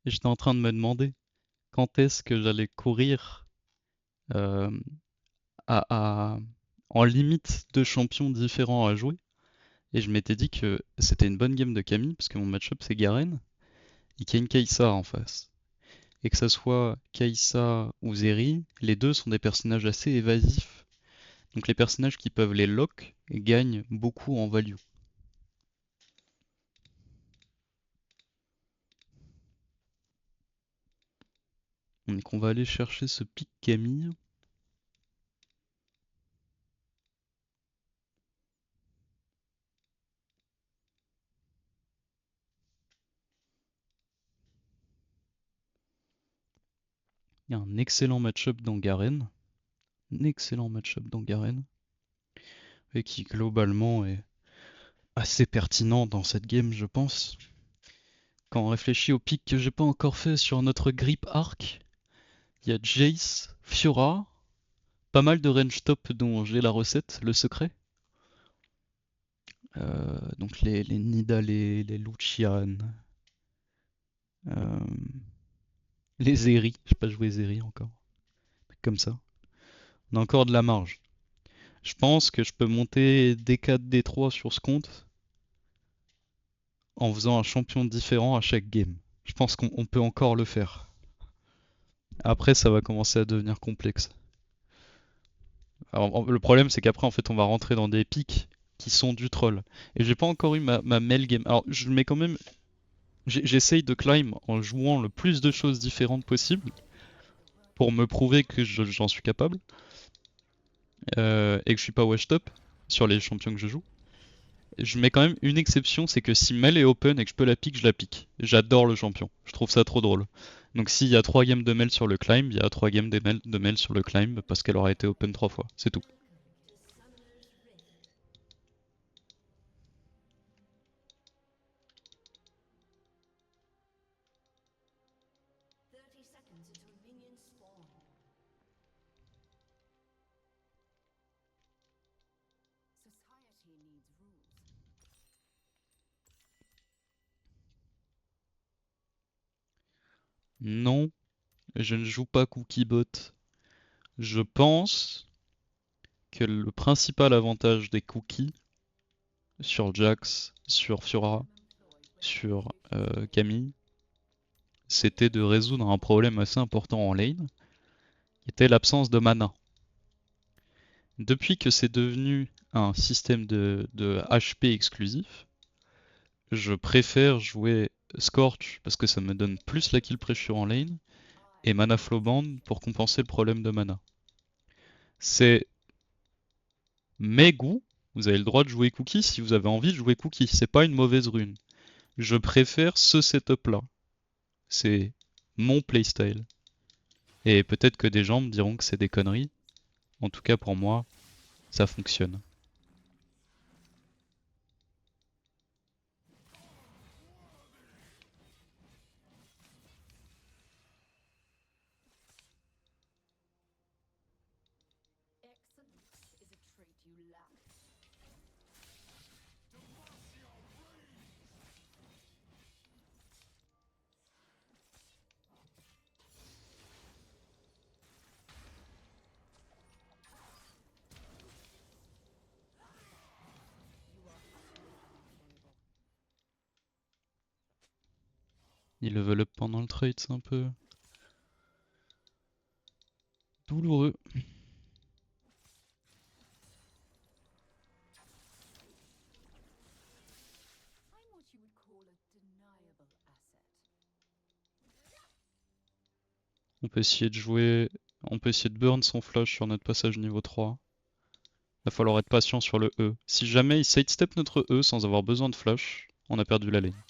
Et j'étais en train de me demander quand est-ce que j'allais courir euh, à, en limite de champions différents à jouer. Et je m'étais dit que c'était une bonne game de Camille, parce que mon match-up c'est Garen, et qu'il y a une Kai'Sa en face. Et que ça soit Kai'Sa ou Zeri, les deux sont des personnages assez évasifs. Donc les personnages qui peuvent les lock gagnent beaucoup en value. Donc on va aller chercher ce pic Camille. Il y a un excellent match-up dans Garen. Un excellent match-up dans Garen. Et qui globalement est assez pertinent dans cette game, je pense. Quand on réfléchit au pic que j'ai pas encore fait sur notre grip arc, il y a Jace, Fiora, pas mal de range top dont j'ai la recette, le secret. Donc les Nidal, les Lucian, euh, les Zeri, j'ai pas joué Zeri encore, comme ça. On a encore de la marge. Je pense que je peux monter D4, D3 sur ce compte en faisant un champion différent à chaque game. Je pense qu'on peut encore le faire. Après, ça va commencer à devenir complexe. Alors, le problème, c'est qu'après, en fait, on va rentrer dans des pics qui sont du troll. Et j'ai pas encore eu ma mail game. Alors, je mets quand même. J'essaye de climb en jouant le plus de choses différentes possible pour me prouver que j'en suis capable et que je suis pas washed up sur les champions que je joue. Je mets quand même une exception, c'est que si Mel est open et que je peux la pique, je la pique. J'adore le champion, je trouve ça trop drôle. Donc s'il y a 3 games de Mel sur le climb, il y a 3 games de Mel sur le climb parce qu'elle aura été open 3 fois, c'est tout. Non, je ne joue pas Cookiebot. Je pense que le principal avantage des cookies sur Jax, sur Fiora, sur Camille, c'était de résoudre un problème assez important en lane, qui était l'absence de mana. Depuis que c'est devenu un système de HP exclusif, je préfère jouer Scorch parce que ça me donne plus la kill pressure en lane et Mana Flow Band pour compenser le problème de mana. C'est mes goûts, vous avez le droit de jouer Cookie si vous avez envie de jouer Cookie, c'est pas une mauvaise rune. Je préfère ce setup là. C'est mon playstyle. Et peut-être que des gens me diront que c'est des conneries. En tout cas pour moi, ça fonctionne. Il level up pendant le trade, c'est un peu douloureux. On peut essayer de jouer. On peut essayer de burn son flash sur notre passage niveau 3. Il va falloir être patient sur le E. Si jamais il sidestep notre E sans avoir besoin de flash, on a perdu la lane.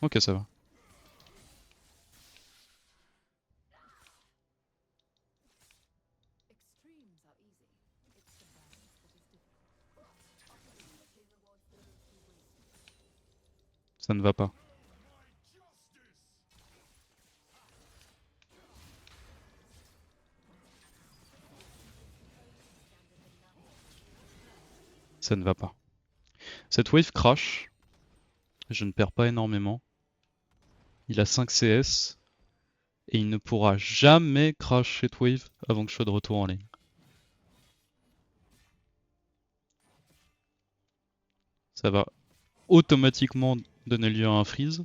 Ok, ça va. Ça ne va pas. Ça ne va pas. Cette wave crash. Je ne perds pas énormément. Il a 5 CS. Et il ne pourra jamais crash cette wave avant que je sois de retour en lane. Ça va automatiquement donner lieu à un freeze.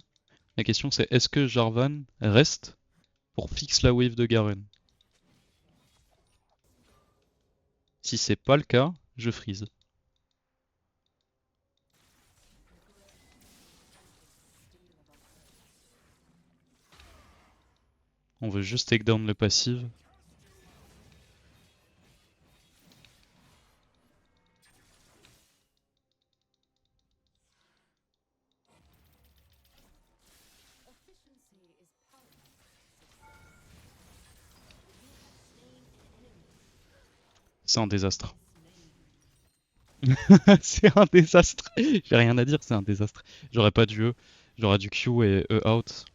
La question c'est est-ce que Jarvan reste pour fixer la wave de Garen? Si c'est pas le cas, je freeze. On veut juste take down le passive. C'est un désastre. C'est un désastre. J'ai rien à dire, c'est un désastre. J'aurais pas dû E. J'aurais dû Q et E out.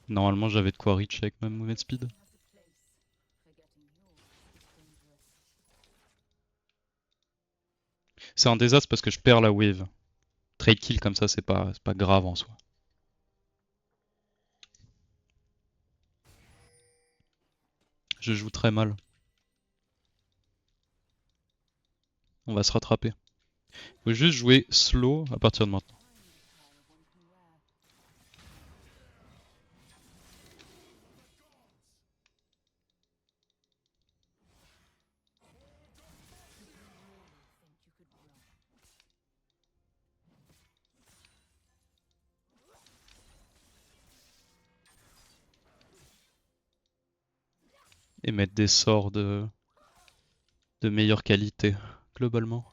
Normalement j'avais de quoi reach avec ma movement speed. C'est un désastre parce que je perds la wave. Trade kill comme ça c'est pas grave en soi. Je joue très mal. On va se rattraper. Faut juste jouer slow à partir de maintenant. Et mettre des sorts de meilleure qualité, globalement.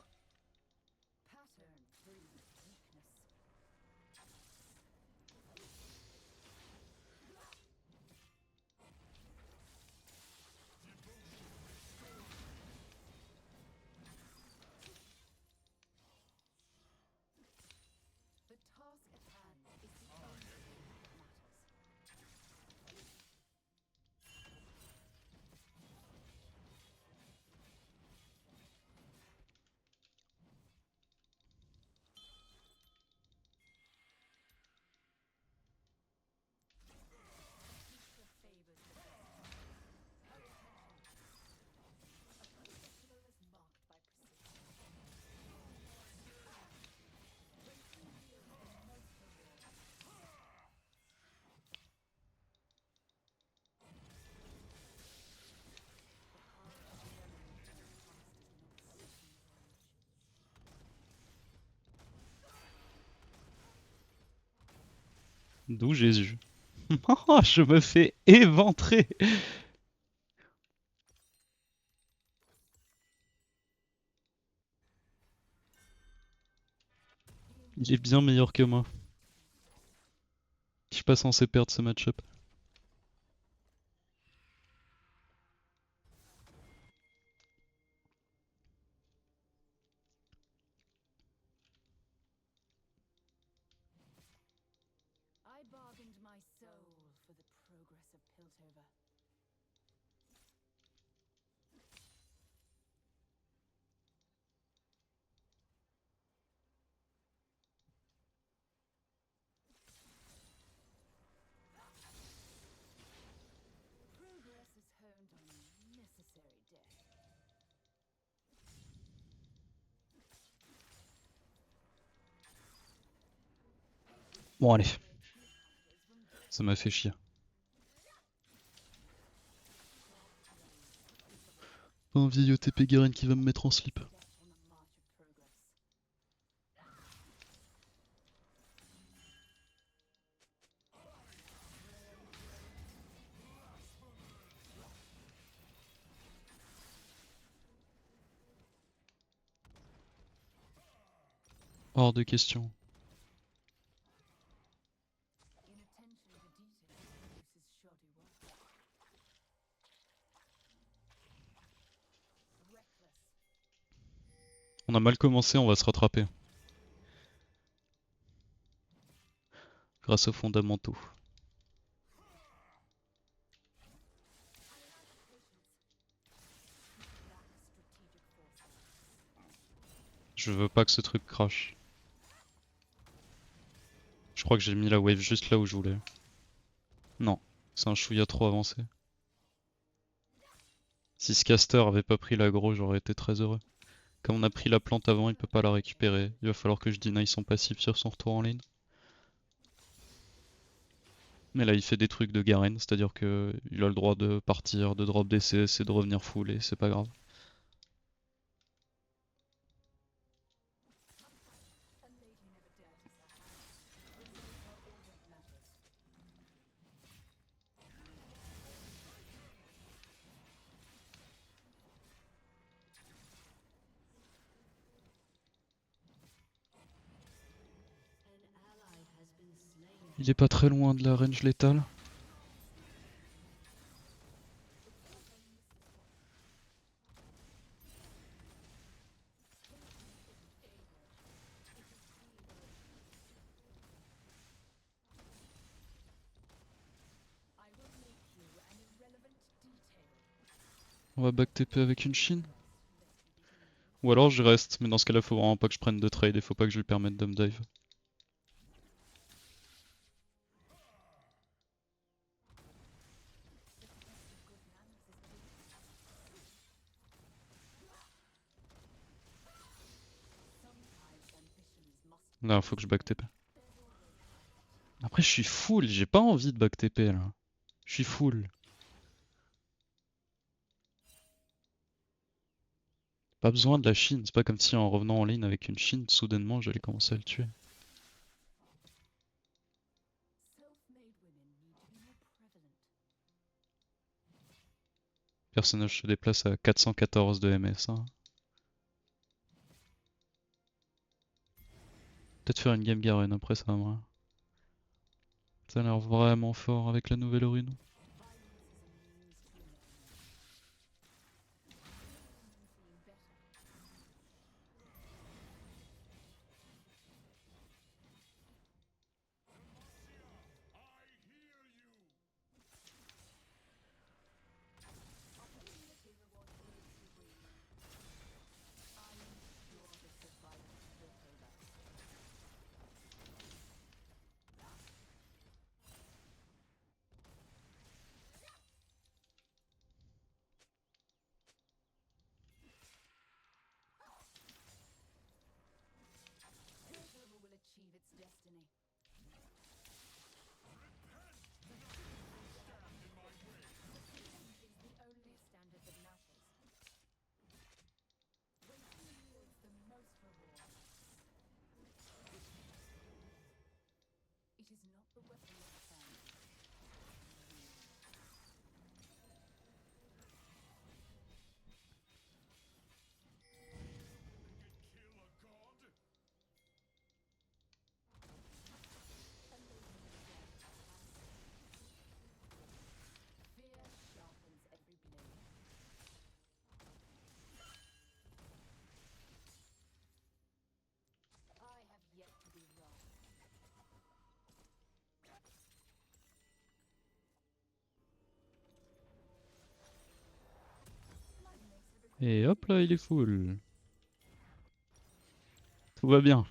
D'où Jésus. Oh, je me fais éventrer. Il est bien meilleur que moi. Je suis pas censé perdre ce match-up. Bon allez. Ça m'a fait chier. Pas un vieil OTP Garen qui va me mettre en slip. Hors de question. On a mal commencé, on va se rattraper. Grâce aux fondamentaux. Je veux pas que ce truc crache. Je crois que j'ai mis la wave juste là où je voulais. Non, c'est un chouïa trop avancé. Si ce caster avait pas pris l'aggro, j'aurais été très heureux. Comme on a pris la plante avant, il peut pas la récupérer. Il va falloir que je deny son passif sur son retour en lane. Mais là il fait des trucs de Garen, c'est-à-dire que il a le droit de partir, de drop des CS et de revenir full et c'est pas grave. Il est pas très loin de la range létale. On va back TP avec une Shin. Ou alors je reste, mais dans ce cas là faut vraiment pas que je prenne de trade et faut pas que je lui permette de me dive. Là faut que je back TP. Après je suis full, j'ai pas envie de back TP là. Je suis full. Pas besoin de la Shin, c'est pas comme si en revenant en lane avec une Shin, soudainement j'allais commencer à le tuer. Le personnage se déplace à 414 de MS. Hein. Peut-être faire une game Garen après ça, moi. Ça a l'air vraiment fort avec la nouvelle rune. Et hop là, il est full. Tout va bien.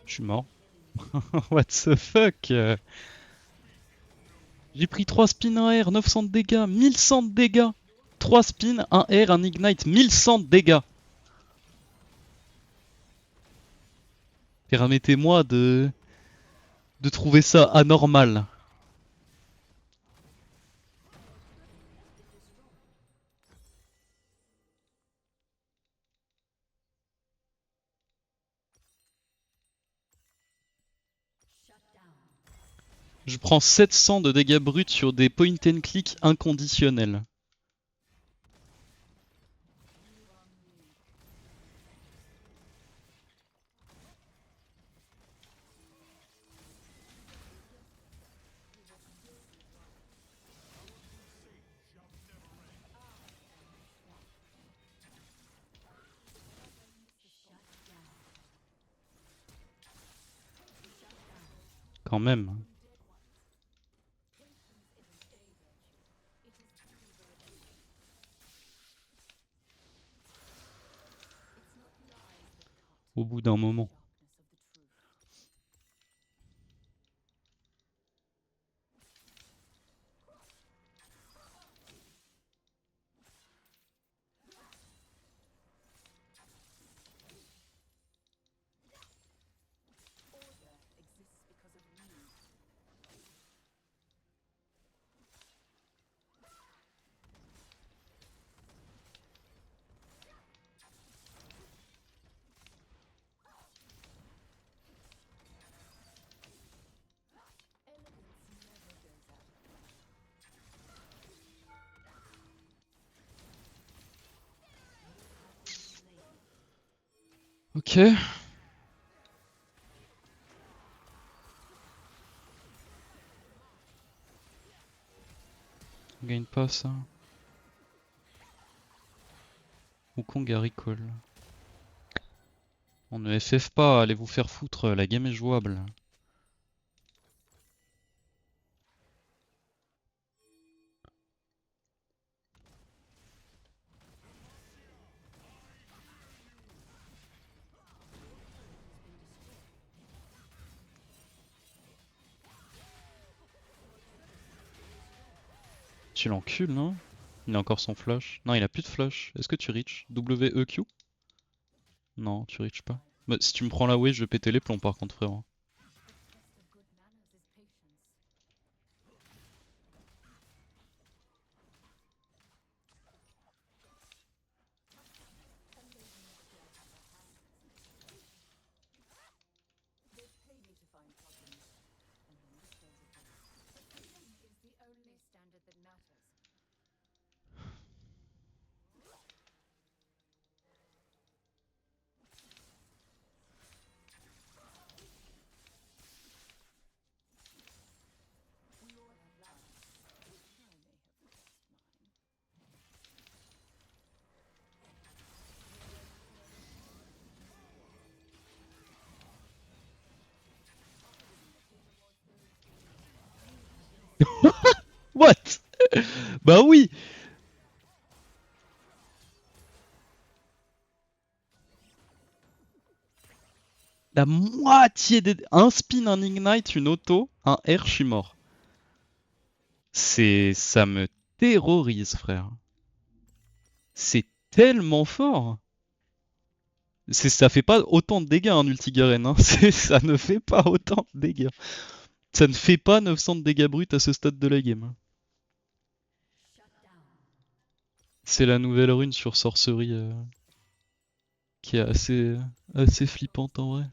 Je suis mort. What the fuck? J'ai pris 3 spins, un R, 900 de dégâts, 1100 de dégâts. 3 spins, un R, un Ignite, 1100 de dégâts. Permettez-moi de trouver ça anormal. Je prends 700 de dégâts bruts sur des point and click inconditionnels. Quand même. Au bout d'un moment. Ok. On gagne pas ça. Wukong a recall. On ne FF pas, allez vous faire foutre, la game est jouable. Tu l'encules, non? Il a encore son flash. Non, il a plus de flash. Est-ce que tu reach? WEQ? Non, tu reach pas. Bah, si tu me prends la way, je vais péter les plombs par contre, frérot. What? Bah oui! La moitié des... Un spin, un ignite, une auto, un R, je suis mort. Ça me terrorise, frère. C'est tellement fort. Ça fait pas autant de dégâts un Ultigaren, hein. Ça ne fait pas autant de dégâts. Ça ne fait pas 900 de dégâts bruts à ce stade de la game. C'est la nouvelle rune sur sorcerie qui est assez flippante en vrai.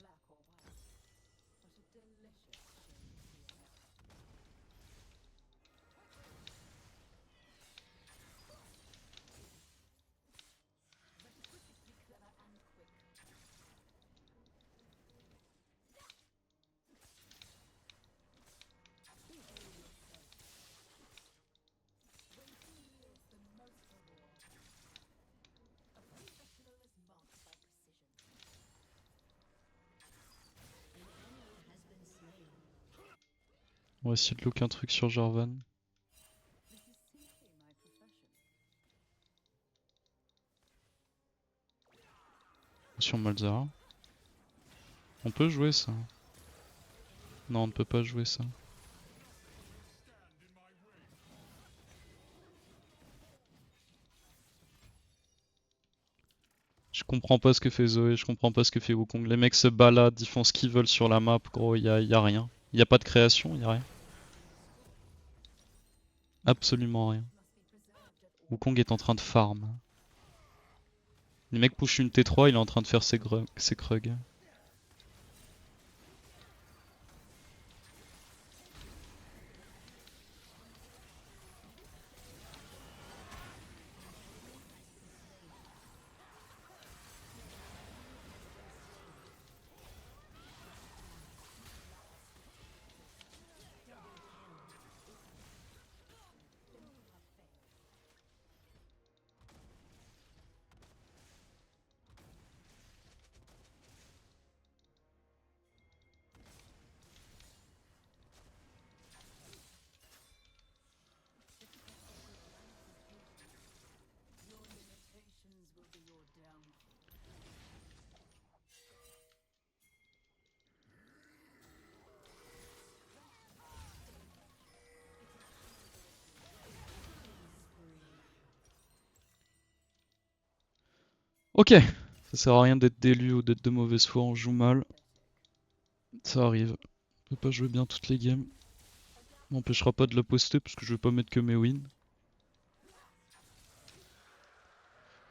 On va essayer de look un truc sur Jarvan. Sur Malzahar. On peut jouer ça. Non, on ne peut pas jouer ça. Je comprends pas ce que fait Zoé, je comprends pas ce que fait Wukong. Les mecs se baladent, ils font ce qu'ils veulent sur la map, gros, y a rien. Y a pas de création, y a rien. Absolument rien. Wukong est en train de farm. Les mecs push une T3, il est en train de faire ses krugs. Ok, ça sert à rien d'être d'élu ou d'être de mauvaise foi, on joue mal. Ça arrive. On peut pas jouer bien toutes les games. M'empêchera pas de la poster parce que je vais pas mettre que mes wins.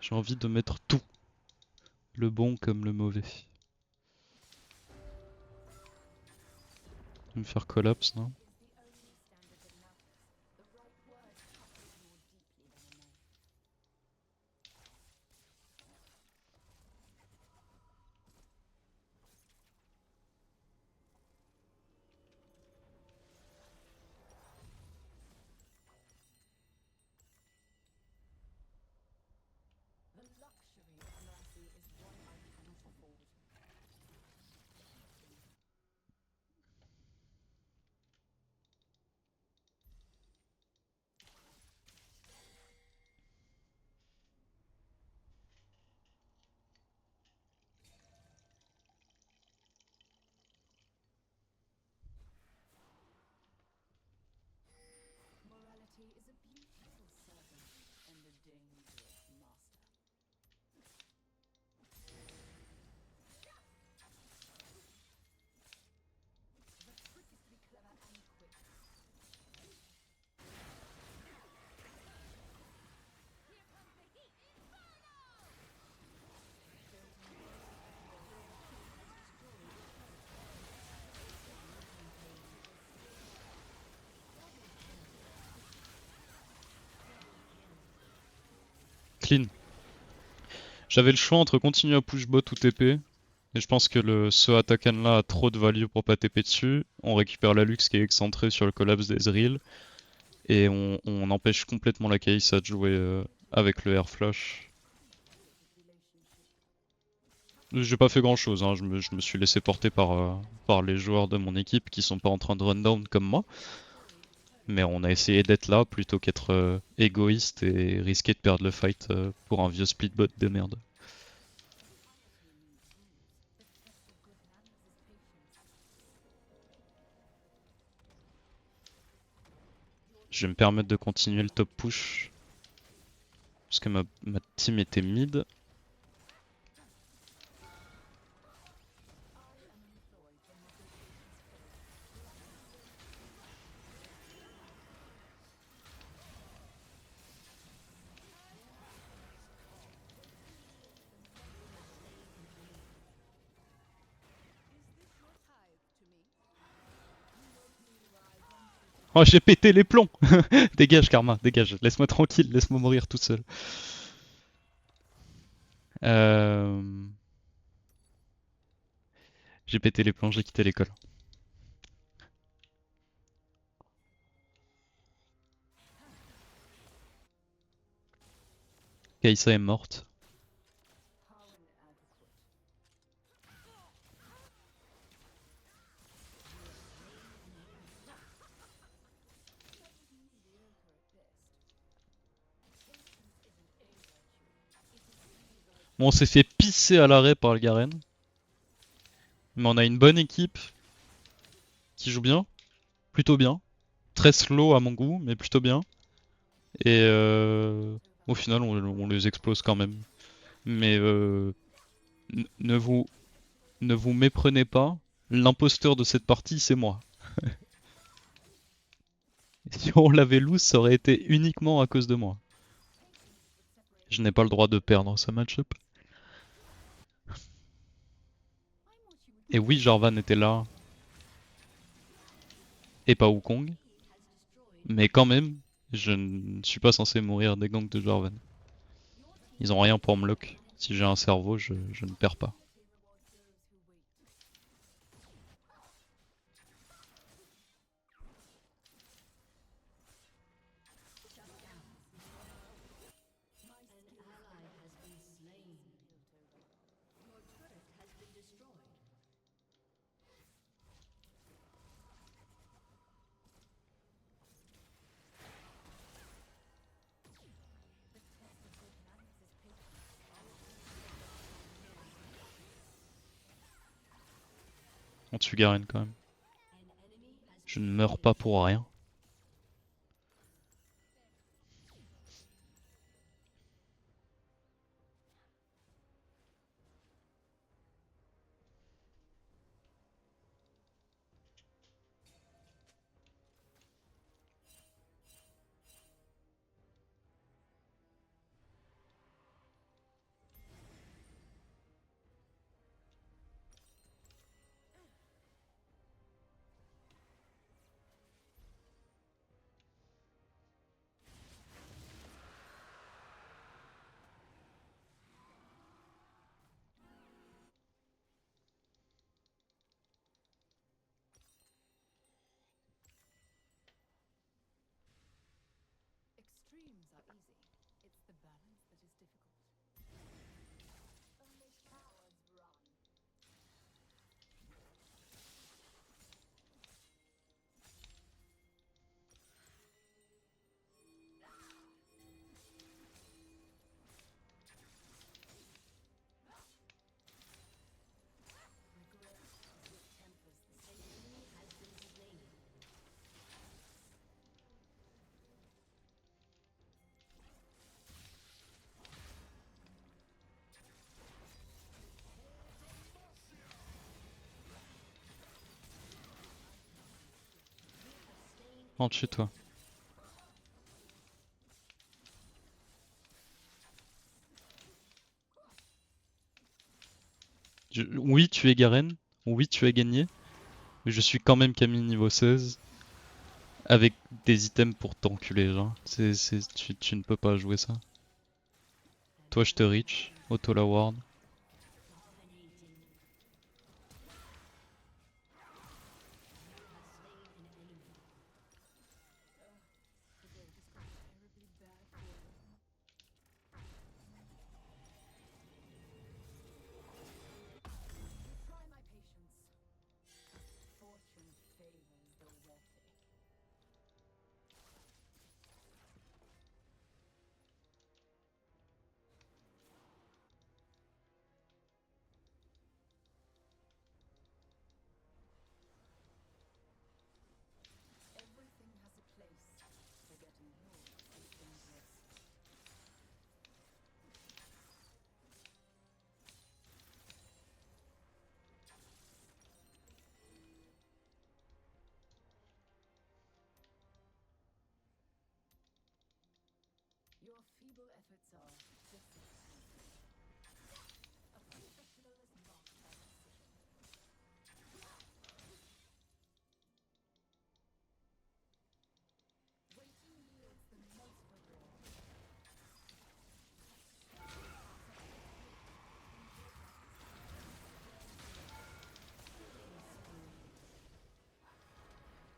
J'ai envie de mettre tout. Le bon comme le mauvais. Je vais me faire collapse, non? Clean. J'avais le choix entre continuer à push bot ou TP. Et je pense que ce Atakan là a trop de value pour pas TP dessus. On récupère la Lux qui est excentrée sur le collapse d'Ezreal. Et on empêche complètement la Kai'Sa de jouer avec le air flash. J'ai pas fait grand chose, hein. Je me suis laissé porter par les joueurs de mon équipe qui sont pas en train de run down comme moi. Mais on a essayé d'être là plutôt qu'être égoïste et risquer de perdre le fight pour un vieux split bot de merde. Je vais me permettre de continuer le top push. Parce que ma team était mid. Oh, j'ai pété les plombs. Dégage, Karma, dégage. Laisse-moi tranquille, laisse-moi mourir tout seul. Euh... J'ai pété les plombs, j'ai quitté l'école. Kai'Sa est morte. Bon, on s'est fait pisser à l'arrêt par le Garen. Mais on a une bonne équipe qui joue bien, plutôt bien. Très slow à mon goût, mais plutôt bien. Et au final, on les explose quand même. Mais ne vous, ne vous méprenez pas, l'imposteur de cette partie, c'est moi. Si on l'avait loose, ça aurait été uniquement à cause de moi. Je n'ai pas le droit de perdre ce match-up. Et oui, Jarvan était là, et pas Wukong. Mais quand même, je ne suis pas censé mourir des ganks de Jarvan. Ils ont rien pour me lock. Si j'ai un cerveau, je ne perds pas. On tue Garen quand même. Je ne meurs pas pour rien. Rentre chez toi. Oui, tu es Garen. Oui, tu as gagné. Mais je suis quand même Camille niveau 16. Avec des items pour t'enculer, genre. Tu ne peux pas jouer ça. Toi, je te reach. Auto la ward.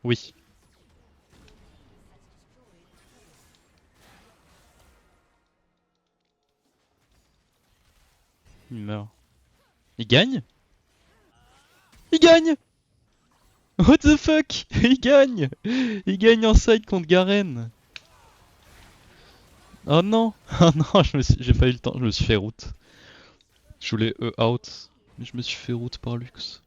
Oui. Il meurt. Il gagne? Il gagne! What the fuck? Il gagne! Il gagne en side contre Garen! Oh non! Oh non, j'ai pas eu le temps, je me suis fait route. Je voulais E out, mais je me suis fait route par Lux.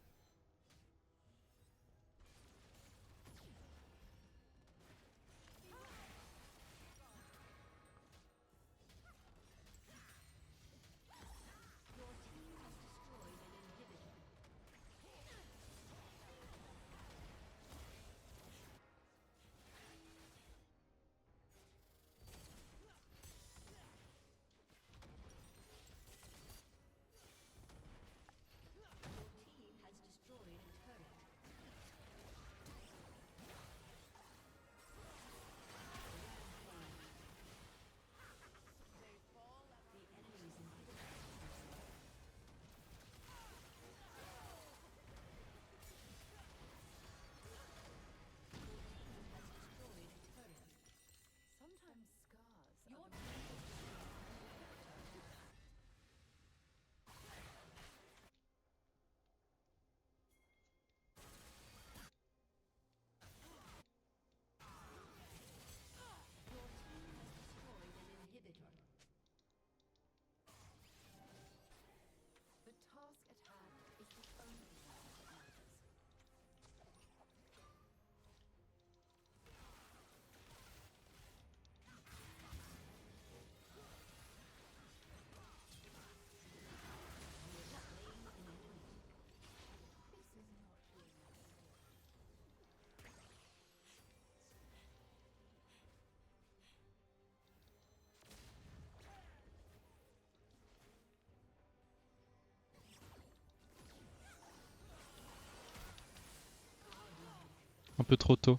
Un peu trop tôt.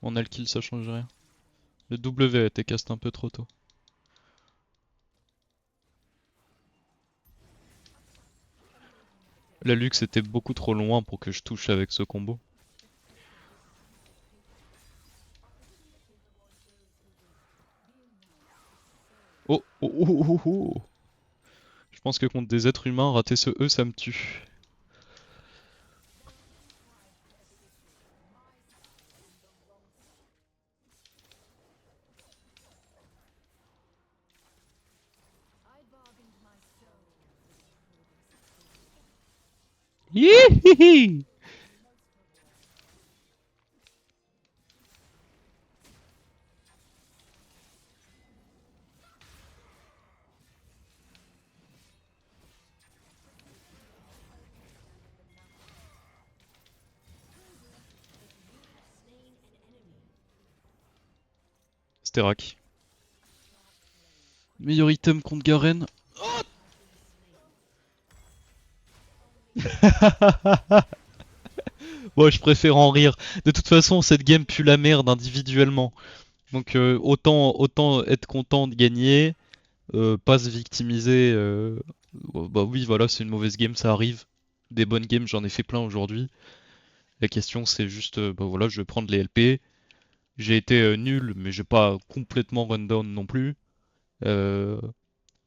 On a le kill, ça change rien. Le W a été cast un peu trop tôt. La Lux était beaucoup trop loin pour que je touche avec ce combo. Oh, oh, oh, oh, oh, oh. Je pense que contre des êtres humains, rater ce E, ça me tue. Yihihi. Sterak. Meilleur item contre Garen. Bon, je préfère en rire. De toute façon, cette game pue la merde individuellement. Donc autant être content de gagner, pas se victimiser. Bah oui, voilà, c'est une mauvaise game, ça arrive. Des bonnes games, j'en ai fait plein aujourd'hui. La question c'est juste, bah voilà, je vais prendre les LP. J'ai été nul, mais j'ai pas complètement run down non plus. Euh,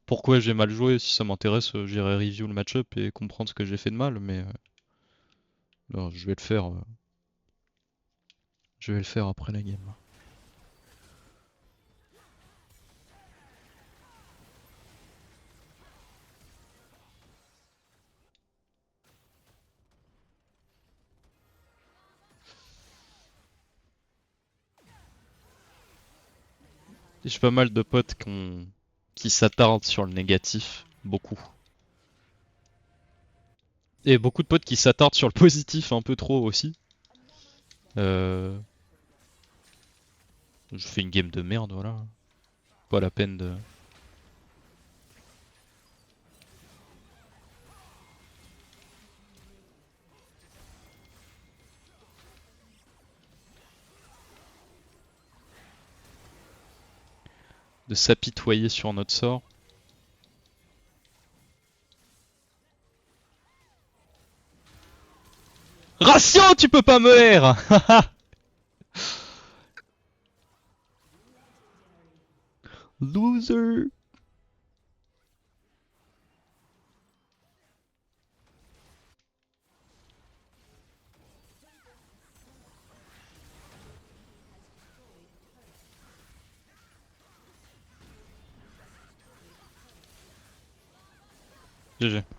Pourquoi j'ai mal joué? Si ça m'intéresse, j'irai review le match-up et comprendre ce que j'ai fait de mal, mais non, je vais le faire. Je vais le faire après la game. J'ai pas mal de potes qui s'attardent sur le négatif, beaucoup. Et beaucoup de potes qui s'attardent sur le positif un peu trop aussi. Euh... Je fais une game de merde, voilà. Pas la peine de s'apitoyer sur notre sort. Ration, tu peux pas me haire. Loser. GG.